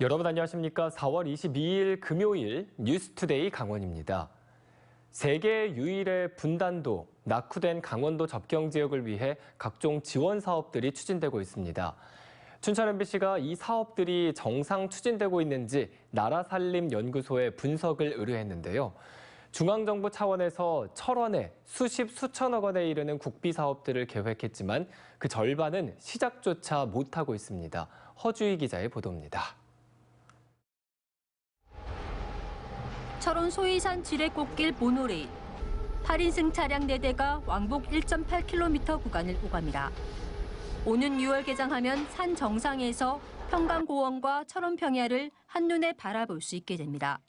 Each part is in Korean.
여러분 안녕하십니까? 4월 22일 금요일 뉴스투데이 강원입니다. 세계 유일의 분단도, 낙후된 강원도 접경 지역을 위해 각종 지원 사업들이 추진되고 있습니다. 춘천 MBC가 이 사업들이 정상 추진되고 있는지 나라살림연구소에 분석을 의뢰했는데요. 중앙정부 차원에서 철원에 수천억 원에 이르는 국비 사업들을 계획했지만 그 절반은 시작조차 못하고 있습니다. 허주희 기자의 보도입니다. 철원 소이산 지뢰꽃길 모노레일. 8인승 차량 4대가 왕복 1.8km 구간을 오갑니다. 오는 6월 개장하면 산 정상에서 평강고원과 철원 평야를 한눈에 바라볼 수 있게 됩니다.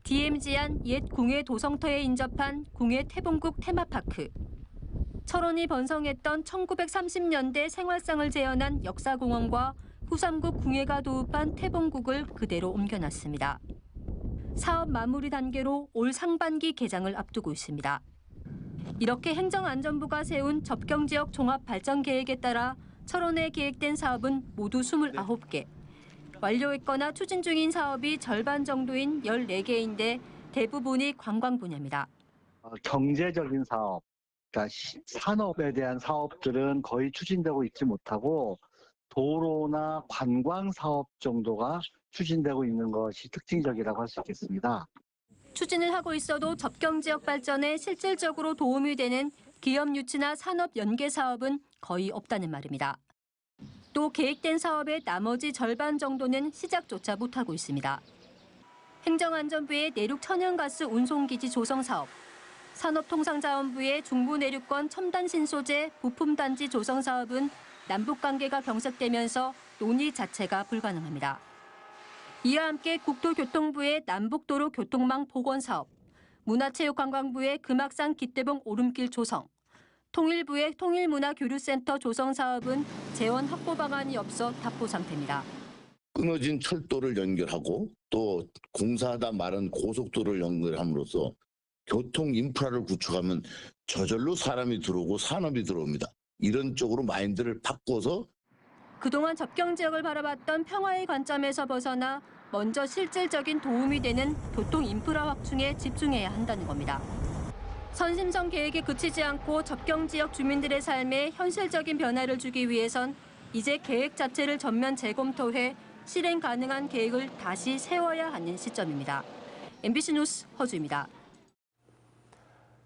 DMZ안 옛 궁예 도성터에 인접한 궁예 태봉국 테마파크. 철원이 번성했던 1930년대 생활상을 재현한 역사공원과 후삼국 궁예가 도읍한 태봉국을 그대로 옮겨놨습니다. 사업 마무리 단계로 올 상반기 개장을 앞두고 있습니다. 이렇게 행정안전부가 세운 접경지역 종합발전계획에 따라 철원에 계획된 사업은 모두 29개. 완료했거나 추진 중인 사업이 절반 정도인 14개인데 대부분이 관광 분야입니다. 경제적인 사업, 그러니까 산업에 대한 사업들은 거의 추진되고 있지 못하고 도로나 관광 사업 정도가 추진되고 있는 것이 특징적이라고 할 수 있겠습니다. 추진을 하고 있어도 접경 지역 발전에 실질적으로 도움이 되는 기업 유치나 산업 연계 사업은 거의 없다는 말입니다. 또 계획된 사업의 나머지 절반 정도는 시작조차 못하고 있습니다. 행정안전부의 내륙 천연가스 운송기지 조성 사업, 산업통상자원부의 중부내륙권 첨단신소재 부품단지 조성 사업은 남북관계가 경색되면서 논의 자체가 불가능합니다. 이와 함께 국토교통부의 남북도로 교통망 복원 사업, 문화체육관광부의 금악산 깃대봉 오름길 조성, 통일부의 통일문화교류센터 조성 사업은 재원 확보 방안이 없어 답보 상태입니다. 끊어진 철도를 연결하고 또 공사하다 마른 고속도로를 연결함으로써 교통 인프라를 구축하면 저절로 사람이 들어오고 산업이 들어옵니다. 이런 쪽으로 마인드를 바꿔서 그동안 접경 지역을 바라봤던 평화의 관점에서 벗어나 먼저 실질적인 도움이 되는 교통 인프라 확충에 집중해야 한다는 겁니다. 선심성 계획에 그치지 않고 접경 지역 주민들의 삶에 현실적인 변화를 주기 위해선 이제 계획 자체를 전면 재검토해 실행 가능한 계획을 다시 세워야 하는 시점입니다. MBC 뉴스 허주입니다.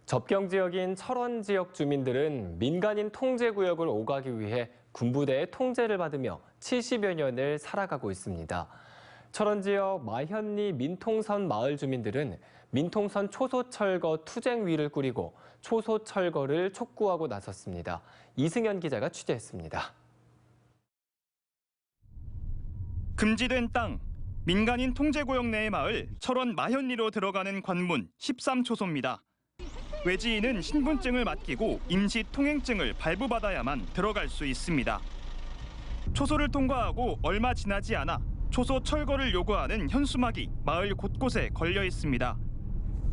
접경 지역인 철원 지역 주민들은 민간인 통제구역을 오가기 위해 군부대의 통제를 받으며 70여 년을 살아가고 있습니다. 철원 지역 마현리 민통선 마을 주민들은 민통선 초소철거 투쟁위를 꾸리고 초소철거를 촉구하고 나섰습니다. 이승현 기자가 취재했습니다. 금지된 땅, 민간인 통제구역 내의 마을 철원 마현리로 들어가는 관문 13초소입니다. 외지인은 신분증을 맡기고 임시 통행증을 발부받아야만 들어갈 수 있습니다. 초소를 통과하고 얼마 지나지 않아 초소 철거를 요구하는 현수막이 마을 곳곳에 걸려 있습니다.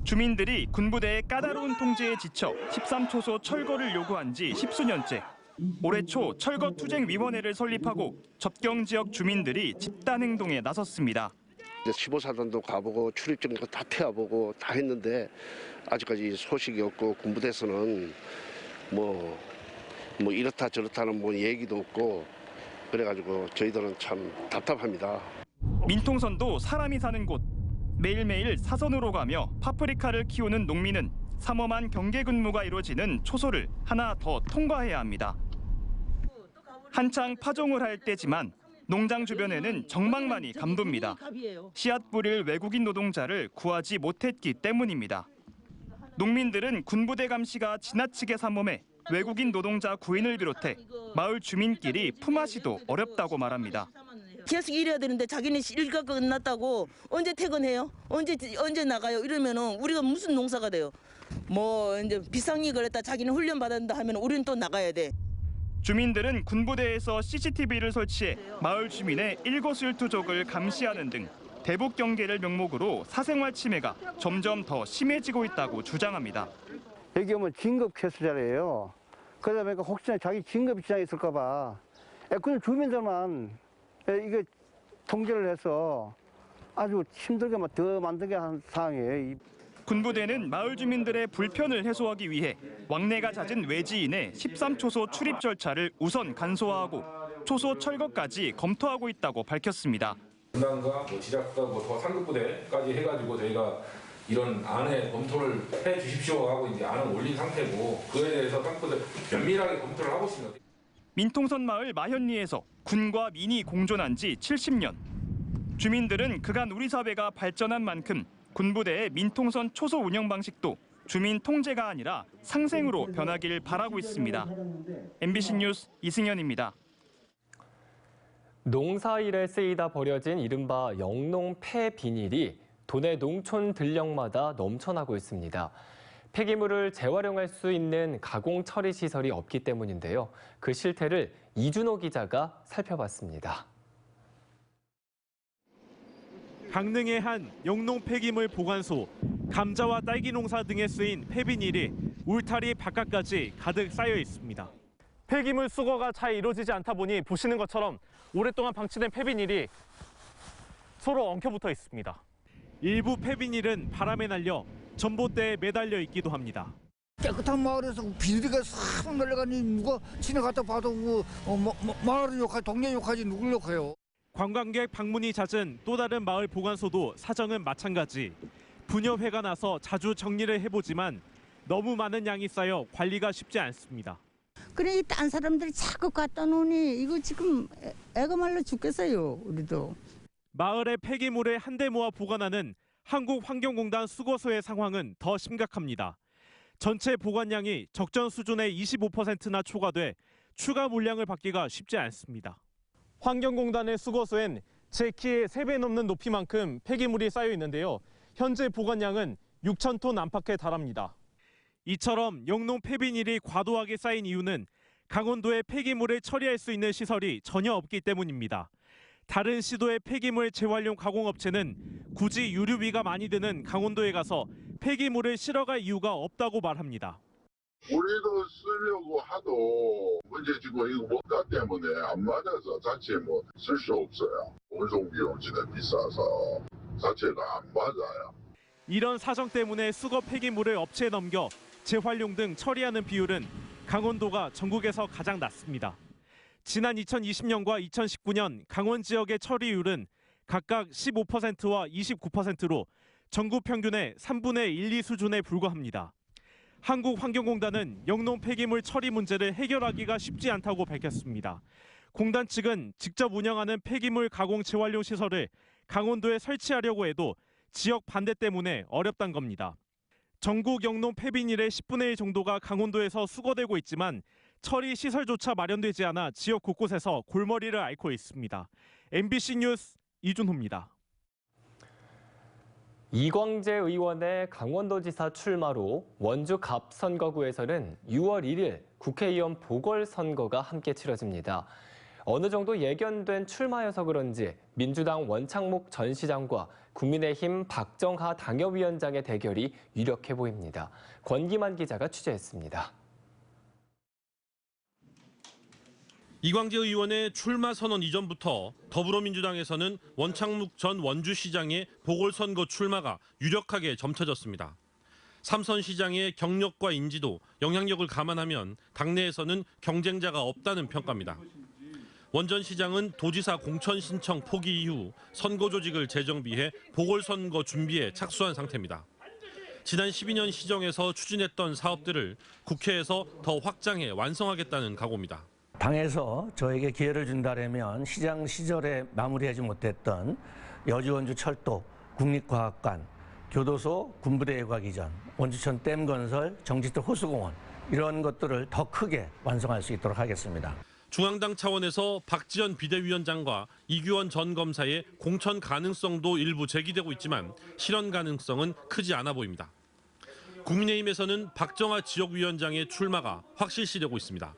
주민들이 군부대의 까다로운 통제에 지쳐 13초소 철거를 요구한 지 10수년째. 올해 초 철거투쟁위원회를 설립하고 접경 지역 주민들이 집단 행동에 나섰습니다. 15사단도 가보고 출입증 다 태워보고 다 했는데 아직까지 소식이 없고 군부대에서는 뭐 이렇다 저렇다는 뭐 얘기도 없고 그래가지고 저희들은 참 답답합니다. 민통선도 사람이 사는 곳. 매일매일 사선으로 가며 파프리카를 키우는 농민은 삼엄한 경계 근무가 이루어지는 초소를 하나 더 통과해야 합니다. 한창 파종을 할 때지만 농장 주변에는 정막만이 감돕니다. 씨앗 뿌릴 외국인 노동자를 구하지 못했기 때문입니다. 농민들은 군부대 감시가 지나치게 삼엄해 외국인 노동자 구인을 비롯해 마을 주민끼리 품앗이도 어렵다고 말합니다. 계속 일해야 되는데 자기는 일가 끝났다고 언제 퇴근해요? 언제 나가요? 이러면은 우리가 무슨 농사가 돼요? 뭐 이제 비상이 그랬다 자기는 훈련 받았다 하면 우리는 또 나가야 돼. 주민들은 군부대에서 CCTV를 설치해 마을 주민의 일거수일투족을 감시하는 등 대북 경계를 명목으로 사생활 침해가 점점 더 심해지고 있다고 주장합니다. 여기 오면 진급 캐스잖아요. 그러다 보니까 혹시나 자기 진급이 지장이 있을까 봐. 그냥 주민들만 이게 통제를 해서 아주 힘들게 더 만들게 한 상황이에요. 군부대는 마을 주민들의 불편을 해소하기 위해 왕래가 잦은 외지인의 13초소 출입 절차를 우선 간소화하고 초소 철거까지 검토하고 있다고 밝혔습니다. 군단과 지략과 더 상급부대까지 해가지고 저희가 이런 안에 검토를 해 주십시오 하고 이제 안을 올린 상태고 그에 대해서 상급부대 면밀하게 검토를 하고 있습니다. 민통선 마을 마현리에서 군과 민이 공존한 지 70년. 주민들은 그간 우리 사회가 발전한 만큼 군부대의 민통선 초소 운영 방식도 주민 통제가 아니라 상생으로 변하길 바라고 있습니다. MBC 뉴스 이승현입니다. 농사일에 쓰이다 버려진 이른바 영농 폐비닐이 도내 농촌 들녘마다 넘쳐나고 있습니다. 폐기물을 재활용할 수 있는 가공 처리 시설이 없기 때문인데요. 그 실태를 이준호 기자가 살펴봤습니다. 강릉의 한 영농 폐기물 보관소, 감자와 딸기 농사 등에 쓰인 폐비닐이 울타리 바깥까지 가득 쌓여 있습니다. 폐기물 수거가 잘 이루어지지 않다 보니 보시는 것처럼 오랫동안 방치된 폐비닐이 서로 엉켜붙어 있습니다. 일부 폐비닐은 바람에 날려 전봇대에 매달려 있기도 합니다. 깨끗한 마을에서 비닐이가 싹 날아가니 누가 지나갔다 봐도 마을을 욕하지 동네 욕하지 누굴 욕해요. 관광객 방문이 잦은 또 다른 마을 보관소도 사정은 마찬가지. 분여회가 나서 자주 정리를 해보지만 너무 많은 양이 쌓여 관리가 쉽지 않습니다. 그래 딴 사람들이 자꾸 갖다 놓으니 이거 지금 애가 말라 죽겠어요. 우리도. 마을의 폐기물을 한데 모아 보관하는 한국환경공단 수거소의 상황은 더 심각합니다. 전체 보관량이 적정 수준의 25%나 초과돼 추가 물량을 받기가 쉽지 않습니다. 환경공단의 수거소엔 제 키의 3배 넘는 높이만큼 폐기물이 쌓여 있는데요. 현재 보관량은 6,000톤 안팎에 달합니다. 이처럼 영농 폐비닐이 과도하게 쌓인 이유는 강원도에 폐기물을 처리할 수 있는 시설이 전혀 없기 때문입니다. 다른 시도의 폐기물 재활용 가공업체는 굳이 유류비가 많이 드는 강원도에 가서 폐기물을 실어갈 이유가 없다고 말합니다. 우리도 쓰려고 하도 문제지고 이거 못다 때문에 안 맞아서 자체에 쓸 수 없어요. 운송 비용 진짜 비싸서 자체가 안 맞아요. 이런 사정 때문에 수거 폐기물을 업체에 넘겨 재활용 등 처리하는 비율은 강원도가 전국에서 가장 낮습니다. 지난 2020년과 2019년 강원 지역의 처리율은 각각 15%와 29%로 전국 평균의 3분의 1, 2 수준에 불과합니다. 한국환경공단은 영농 폐기물 처리 문제를 해결하기가 쉽지 않다고 밝혔습니다. 공단 측은 직접 운영하는 폐기물 가공 재활용 시설을 강원도에 설치하려고 해도 지역 반대 때문에 어렵다는 겁니다. 전국 영농 폐비닐의 10분의 1 정도가 강원도에서 수거되고 있지만 처리 시설조차 마련되지 않아 지역 곳곳에서 골머리를 앓고 있습니다. MBC 뉴스 이준호입니다. 이광재 의원의 강원도지사 출마로 원주 갑 선거구에서는 6월 1일 국회의원 보궐선거가 함께 치러집니다. 어느 정도 예견된 출마여서 그런지 민주당 원창목 전 시장과 국민의힘 박정하 당협위원장의 대결이 유력해 보입니다. 권기만 기자가 취재했습니다. 이광재 의원의 출마 선언 이전부터 더불어민주당에서는 원창묵 전 원주시장의 보궐선거 출마가 유력하게 점쳐졌습니다. 삼선 시장의 경력과 인지도, 영향력을 감안하면 당내에서는 경쟁자가 없다는 평가입니다. 원 전 시장은 도지사 공천 신청 포기 이후 선거 조직을 재정비해 보궐선거 준비에 착수한 상태입니다. 지난 12년 시정에서 추진했던 사업들을 국회에서 더 확장해 완성하겠다는 각오입니다. 당에서 저에게 기회를 준다면 시장 시절에 마무리하지 못했던 여주 원주 철도, 국립과학관, 교도소, 군부대 예과기전, 원주천 댐 건설, 정지터 호수공원 이런 것들을 더 크게 완성할 수 있도록 하겠습니다. 중앙당 차원에서 박지원 비대위원장과 이규원 전 검사의 공천 가능성도 일부 제기되고 있지만 실현 가능성은 크지 않아 보입니다. 국민의힘에서는 박정하 지역위원장의 출마가 확실시되고 있습니다.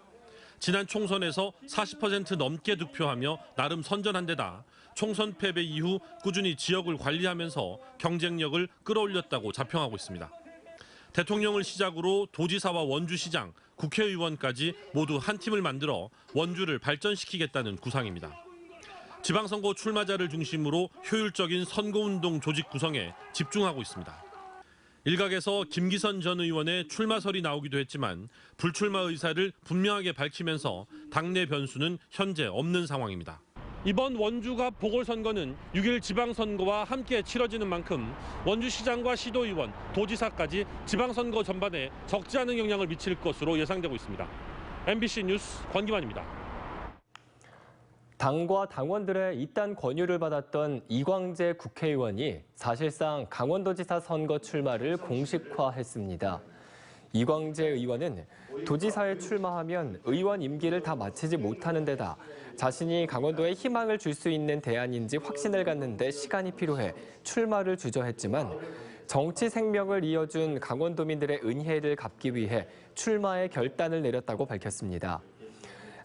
지난 총선에서 40% 넘게 득표하며 나름 선전한 데다 총선 패배 이후 꾸준히 지역을 관리하면서 경쟁력을 끌어올렸다고 자평하고 있습니다. 대통령을 시작으로 도지사와 원주시장, 국회의원까지 모두 한 팀을 만들어 원주를 발전시키겠다는 구상입니다. 지방선거 출마자를 중심으로 효율적인 선거운동 조직 구성에 집중하고 있습니다. 일각에서 김기선 전 의원의 출마설이 나오기도 했지만 불출마 의사를 분명하게 밝히면서 당내 변수는 현재 없는 상황입니다. 이번 원주갑 보궐선거는 6일 지방선거와 함께 치러지는 만큼 원주시장과 시도의원, 도지사까지 지방선거 전반에 적지 않은 영향을 미칠 것으로 예상되고 있습니다. MBC 뉴스 권기만입니다. 당과 당원들의 이딴 권유를 받았던 이광재 국회의원이 사실상 강원도지사 선거 출마를 공식화했습니다. 이광재 의원은 도지사에 출마하면 의원 임기를 다 마치지 못하는 데다 자신이 강원도에 희망을 줄 수 있는 대안인지 확신을 갖는 데 시간이 필요해 출마를 주저했지만 정치 생명을 이어준 강원도민들의 은혜를 갚기 위해 출마의 결단을 내렸다고 밝혔습니다.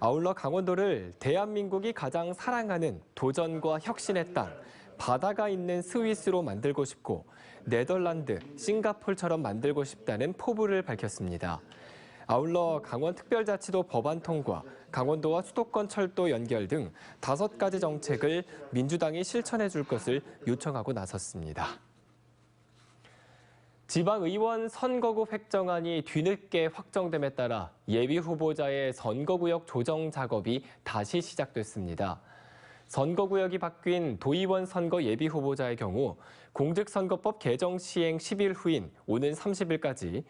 아울러 강원도를 대한민국이 가장 사랑하는 도전과 혁신의 땅, 바다가 있는 스위스로 만들고 싶고 네덜란드, 싱가폴처럼 만들고 싶다는 포부를 밝혔습니다. 아울러 강원특별자치도 법안 통과, 강원도와 수도권 철도 연결 등 5가지 정책을 민주당이 실천해 줄 것을 요청하고 나섰습니다. 지방의원 선거구 획정안이 뒤늦게 확정됨에 따라 예비후보자의 선거구역 조정 작업이 다시 시작됐습니다. 선거구역이 바뀐 도의원 선거 예비후보자의 경우 공직선거법 개정 시행 10일 후인 오는 30일까지,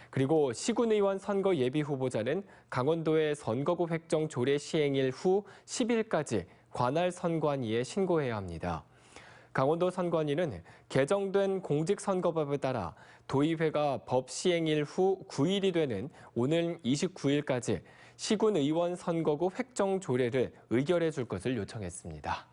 그리고 시군의원 선거 예비후보자는 강원도의 선거구 획정 조례 시행일 후 10일까지 관할 선관위에 신고해야 합니다. 강원도 선관위는 개정된 공직선거법에 따라 도의회가 법 시행일 후 9일이 되는 오는 29일까지 시군의원 선거구 획정 조례를 의결해 줄 것을 요청했습니다.